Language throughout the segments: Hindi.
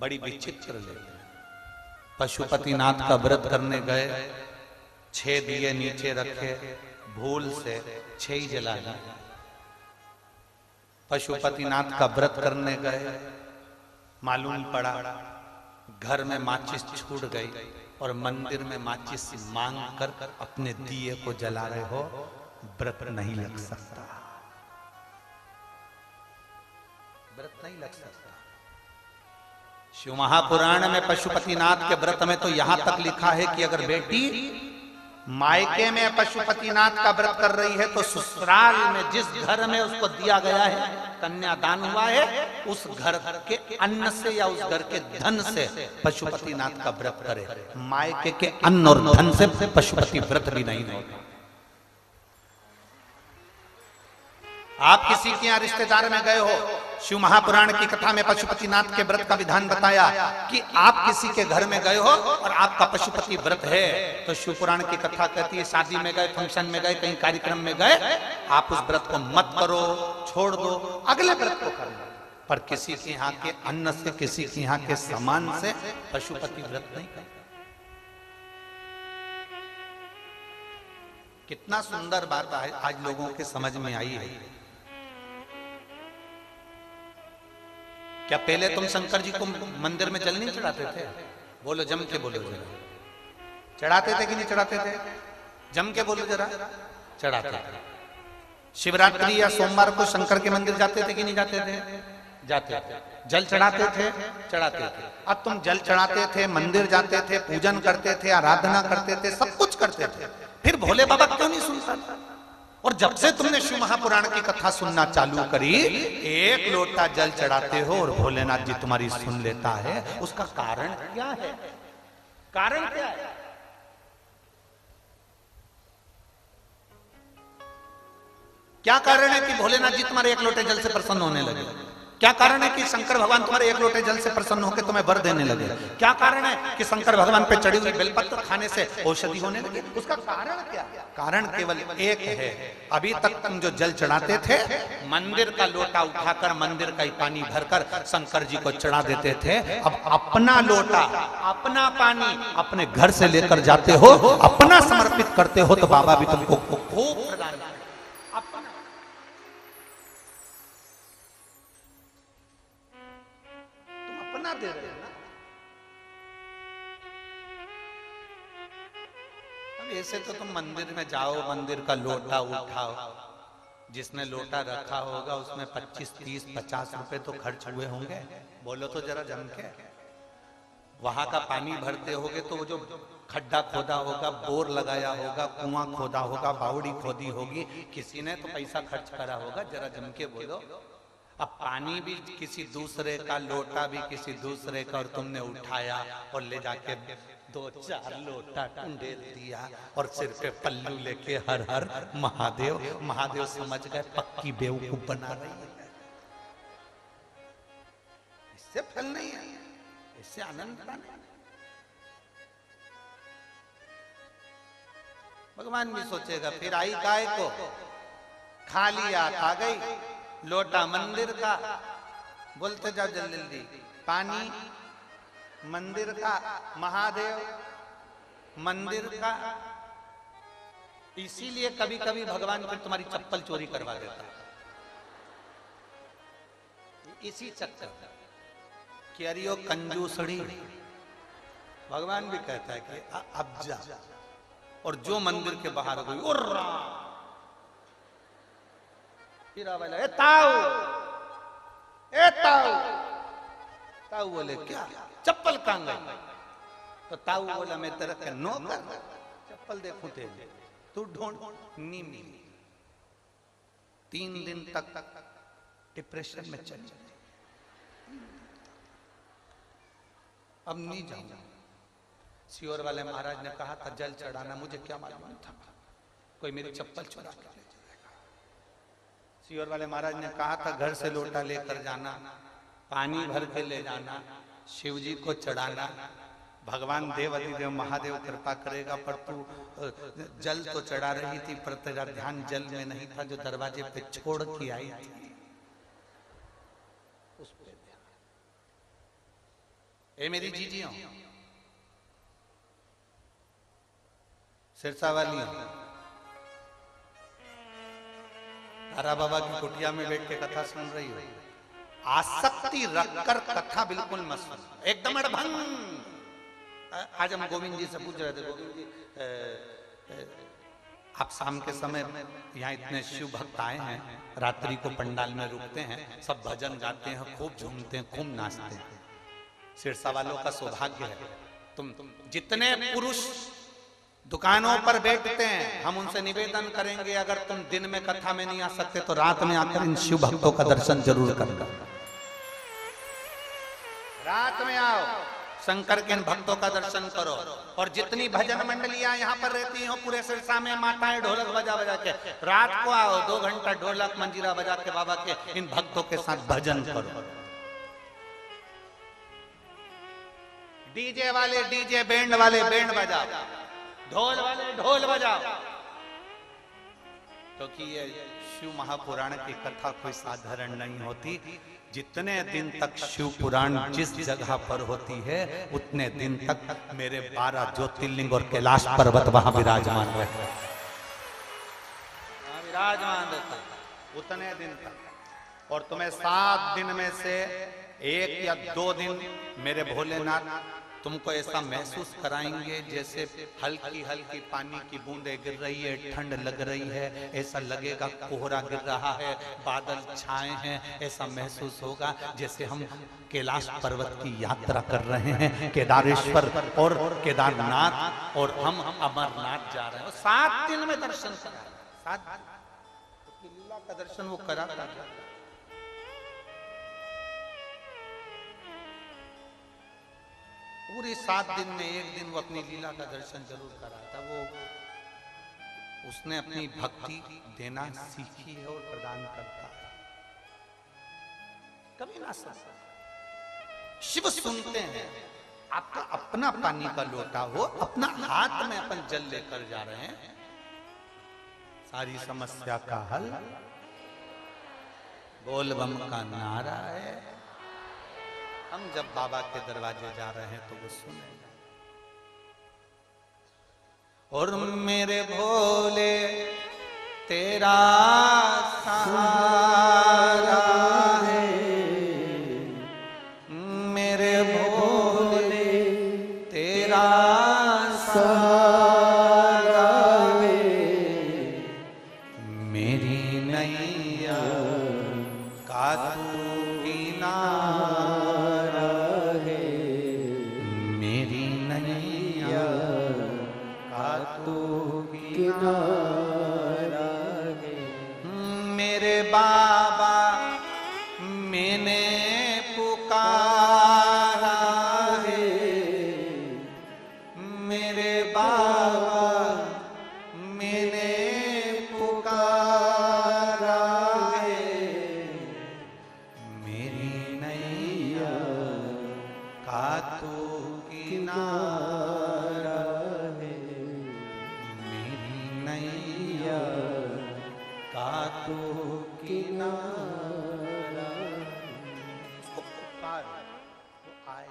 बड़ी विचित्र लीला। पशुपतिनाथ का व्रत करने गए, 6 दिए नीचे रखे, भूल से 6 ही जला दिए। पशुपतिनाथ का व्रत करने गए, मालूम पड़ा घर में माचिस छूट गई और मंदिर में माचिस मांग कर अपने दिए को जला रहे हो, व्रत नहीं लग सकता, व्रत नहीं लग सकता। शिव महापुराण में पशुपतिनाथ के व्रत में तो यहां तक लिखा है कि अगर बेटी मायके में पशुपतिनाथ का व्रत कर रही है तो ससुराल में जिस घर में उसको दिया गया है, कन्यादान हुआ है, उस घर के अन्न से या उस घर के धन से पशुपतिनाथ का व्रत करे। मायके के अन्न और धन से पशुपति व्रत भी नहीं होगा। आप किसी के यहाँ रिश्तेदार में गए हो, शिव महापुराण की कथा में पशुपतिनाथ के व्रत का विधान बताया कि आप किसी के घर में गए हो और आपका पशुपति व्रत है, तो शिव पुराण की कथा कहती है शादी में गए, फंक्शन में गए, कहीं कार्यक्रम में गए, आप उस व्रत को मत करो, छोड़ दो, अगले व्रत को करना। पर किसी के यहाँ के अन्न से, किसी के यहाँ के सामान से पशुपति व्रत नहीं करना। कितना सुंदर बात आज लोगों के समझ में आई है। क्या पहले तुम शंकर जी को मंदिर में जल नहीं चढ़ाते थे? बोलो, जम के बोलो जरा। चढ़ाते थे कि नहीं चढ़ाते थे? जम के बोलो जरा। चढ़ाते थे। शिवरात्रि या सोमवार को शंकर के मंदिर जाते थे कि नहीं जाते थे? जाते थे। जल चढ़ाते थे? चढ़ाते थे। अब तुम जल चढ़ाते थे, मंदिर जाते थे, पूजन करते थे, आराधना करते थे, सब कुछ करते थे, फिर भोले बाबा क्यों नहीं सुनता था? और जब से तुमने शिव महापुराण की कथा सुनना चालू करी, 1 लोटा जल चढ़ाते हो और भोलेनाथ जी तुम्हारी सुन लेता है, उसका कारण क्या है? कारण क्या है? क्या कारण है कि भोलेनाथ जी तुम्हारे 1 लोटे जल से प्रसन्न होने लगे? क्या कारण है कि शंकर भगवान तुम्हारे 1 लोटे जल से प्रसन्न होकर तुम्हें वर देने लगे? क्या कारण है कि शंकर भगवान पे चढ़ी हुई बेलपत्र खाने से औषधि होने लगी? उसका कारण क्या? कारण केवल एक है। अभी तक तुम जो जल चढ़ाते थे, मंदिर का लोटा उठाकर मंदिर का ही पानी भरकर शंकर जी को चढ़ा देते थे। अब अपना लोटा, अपना पानी अपने घर से लेकर जाते हो, अपना समर्पित करते हो, तो बाबा भी तुमको खूब प्रदान अपना। दे रहे हैं ना। अब ऐसे तो तुम मंदिर में जाओ, मंदिर का लोटा उठाओ, जिसने लोटा रखा होगा उसमें 25, 30, 50 रुपए तो खर्च हुए होंगे। बोलो तो जरा जम के। वहां का पानी भरते होगे तो वो जो खड्डा खोदा होगा, बोर लगाया होगा, कुआं खोदा होगा, बावड़ी खोदी होगी, किसी ने तो पैसा खर्च करा होगा। जरा जम के बोलो। अब पानी भी किसी दूसरे का, लोटा भी किसी दूसरे का, और तुमने उठाया और ले जाके 2-4 लोटा टुंडेल दिया और सिर पे पल्लू लेके हर हर महादेव। महादेव समझ गए पक्की बेवकूफ बना रही है। इससे फल नहीं है, इससे आनंद नहीं। भगवान भी सोचेगा फिर आई गाय को, खा लिया, आ गई लोटा मंदिर का, बोलते जाओ जल्दी जल्दी, पानी मंदिर का, महादेव मंदिर का। इसीलिए कभी कभी भगवान फिर तुम्हारी चप्पल चोरी करवा देता, इसी चक्कर कि अरे यो कंजूसड़ी। भगवान भी कहता है कि अब जा, और जो मंदिर के बाहर गई उर्रा वाला, ए ताऊ, ए ताऊ। ताऊ बोले क्या? चप्पल कहां गई? तो ताऊ बोला मैं तेरा के नौकर, चप्पल देखूं तेरे, तू ढूंढ। नहीं मिली। 3 दिन तक डिप्रेशन में चली। अब नहीं जाऊंगा। सियोर वाले महाराज ने कहा था जल चढ़ाना, मुझे क्या मालूम था कोई मेरी चप्पल चुरा के ले जाएगा। सियोर वाले महाराज ने कहा था घर से लोटा लेकर जाना, पानी भर के ले जाना, शिव जी को चढ़ाना, भगवान देव अधिदेव महादेव कृपा करेगा। पर तू जल तो चढ़ा रही थी पर तेरा ध्यान जल में नहीं था जो दरवाजे पे छोड़ के आई थी, उस पे ध्यान। ए मेरी जीजियों, सिरसा वाली, तारा बाबा की कुटिया में बैठ के कथा सुन रही हो, आसक्ति रखकर कथा बिल्कुल मत सुनो, एकदम अड़भंग। आज हम गोविंद जी से पूछ रहे थे, गोविंद जी आप शाम के समय यहाँ इतने शिव भक्त आए हैं, रात्रि को पंडाल में रुकते हैं, सब भजन गाते हैं, खूब झूमते हैं, खूब नाचते हैं। सिरसा वालों का सौभाग्य है, तुम जितने पुरुष दुकानों पर बैठते हैं, हम उनसे निवेदन करेंगे अगर तुम दिन में कथा में नहीं आ सकते तो रात में आकर इन शिव भक्तों का दर्शन जरूर करना। रात में आओ, शंकर के इन भक्तों का दर्शन करो। और जितनी भजन मंडलियां यहाँ पर रहती हो पूरे सिरसा में, माताएं ढोलक बजा बजा के, रात को आओ, 2 घंटा ढोलक मंजीरा बजा के बाबा के इन भक्तों के साथ भजन करो। डीजे वाले डीजे, बैंड वाले बैंड बजाओ, ढोल वाले ढोल बजाओ, क्योंकि ये शिव महापुराण की कथा कोई साधारण नहीं होती। जितने दिन तक शिव पुराण जिस जगह पर होती है उतने दिन तक मेरे 12 ज्योतिर्लिंग और कैलाश पर्वत वहां विराजमान रहते हैं, विराजमान रहते हैं उतने दिन तक। और तुम्हें 7 दिन में से 1 या 2 दिन मेरे भोलेनाथ तुमको ऐसा महसूस कराएंगे जैसे हल्की हल्की पानी की बूंदें गिर रही है, ठंड लग रही है, ऐसा लगेगा कोहरा गिर रहा है, बादल छाए हैं, ऐसा महसूस होगा जैसे हम कैलाश पर्वत की यात्रा कर रहे हैं, केदारेश्वर और केदारनाथ, और हम अमरनाथ जा रहे हैं। 7 दिन में दर्शन करा, 7 दिन लीला का दर्शन वो कराता है। पूरे 7 दिन में 1 दिन वो अपनी लीला का दर्शन जरूर कराता। वो उसने अपनी भक्ति देना सीखी है और प्रदान करता है, कभी ना सुनता। शिव सुनते हैं, आपका अपना पानी का लोटा हो, अपना हाथ में अपन जल लेकर जा रहे हैं, सारी समस्या का हल बोल बम का नारा है। हम जब बाबा के दरवाजे जा रहे हैं तो वो सुने। और मेरे भोले तेरा सहारा है, मेरे भोले तेरा सहारा है, मेरी नैया का तू किनारा है, मेरी नैया का तू किनारा है। मेरे बाबा मैंने पुकारा है, मेरे बाबा मैंने पुकारा है, मेरी नैया का तू किनारा है, मेरी नैया का तू किनारा। उसको पुकार, वो आए।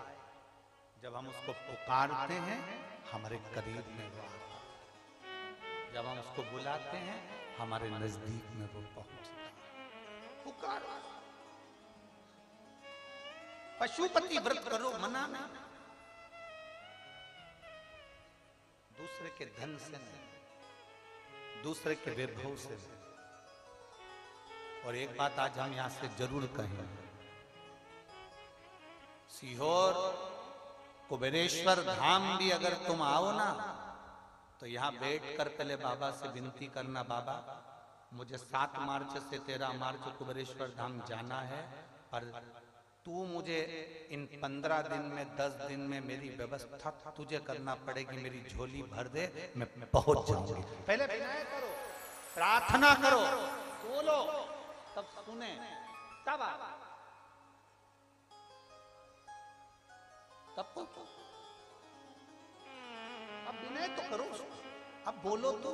जब हम उसको पुकारते हैं हमारे करीब में वो आता है, जब हम उसको बुलाते हैं हमारे नजदीक में वो पहुंचता है। पुकार, पशुपति व्रत करो, मना नहीं, दूसरे के धन से नहीं, दूसरे के वैभव से नहीं। और एक बात आज हम यहां से जरूर कहें, सीहोर कुबेरेश्वर धाम भी अगर तुम आओ ना तो यहां बैठकर पहले बाबा से विनती करना, बाबा मुझे 7 मार्च से 13 मार्च कुबेरेश्वर धाम जाना है, पर तू मुझे इन 15 दिन में 10 दिन में मेरी व्यवस्था तुझे करना पड़ेगी, मेरी झोली भर दे, मैं पहुंच जाऊंगी। पहले विनय करो, प्रार्थना करो, बोलो, तब सुने, तब अब विनय तो करो, अब बोलो तो